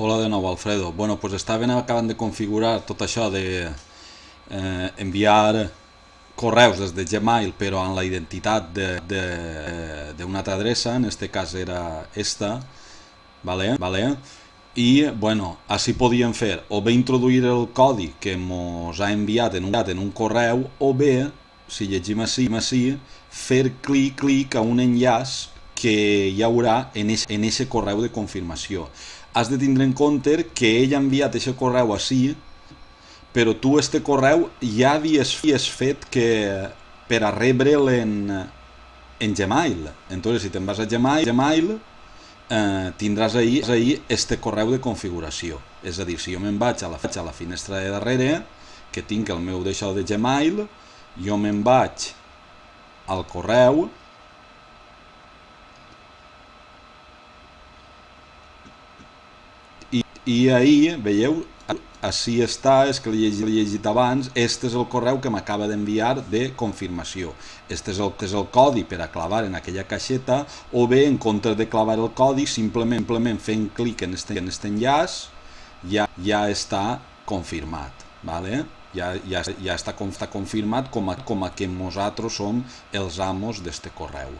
Hola de nou, Alfredo. Bueno, pues estaven acabant de configurar tot això de enviar correus des de Gmail però amb la identitat d'una altra adreça, en este cas era esta, ¿vale? I, bueno, així podíem fer o bé introduir el codi que mos ha enviat en un correu o bé, si llegim així, fer clic a un enllaç que hi haurà en aquest correu de confirmació. Has de tindre en compte que ell ha enviat aquest correu així, però tu este correu ja havies fet que per a rebre'l en Gmail. Entonces, si te'n vas a Gmail tindràs ahí este correu de configuració. És a dir, si jo me'n vaig a la finestra de darrere, que tinc el meu d'això de Gmail, jo me'n vaig al correu i ahir, veieu, així està, és que l'he llegit abans, este és el correu que m'acaba d'enviar de confirmació. Este és el codi per a clavar en aquella caixeta, o bé, en comptes de clavar el codi, simplement fent clic en este enllaç, ja està confirmat, ¿vale? Ja està confirmat com a que nosaltres som els amos d'este correu.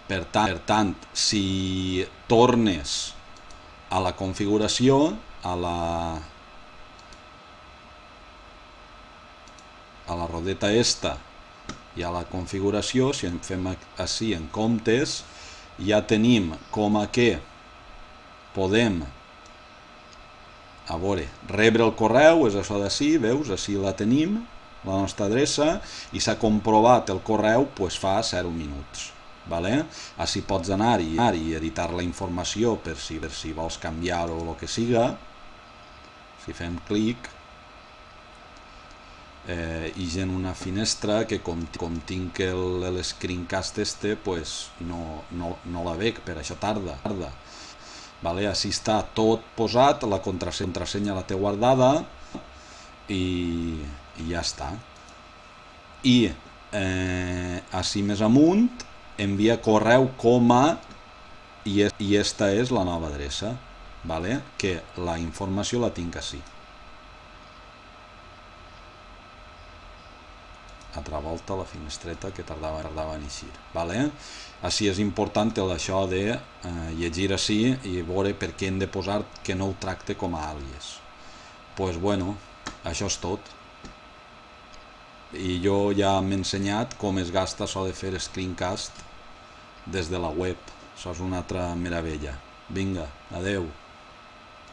Per tant, si tornes a la configuració, a la rodeta esta i a la configuració, si en fem així en comptes, ja tenim com a que podem a veure, rebre el correu, és això d'ací, veus, així la tenim, la nostra adreça, i s'ha comprovat el correu fa 0 minuts. Vale? Així pots anar i editar la informació per si vols canviar o el que siga. Si fem clic i en una finestra que com tinc l'screencast este no la veig, per això tarda. Vale? Així està tot posat, la contrasenya la té guardada i ja està. I així més amunt envia correu com a i esta és la nova adreça, vale? Que la informació la tinc així. Altra volta la finestreta que tardava en eixir, vale? Així és important això de llegir així i veure per què hem de posar que no ho tracte com a àlies. Pues bueno, això és tot. I jo ja m'he ensenyat com es gasta això de fer screencast des de la web. Això és una altra meravella. Vinga, adeu.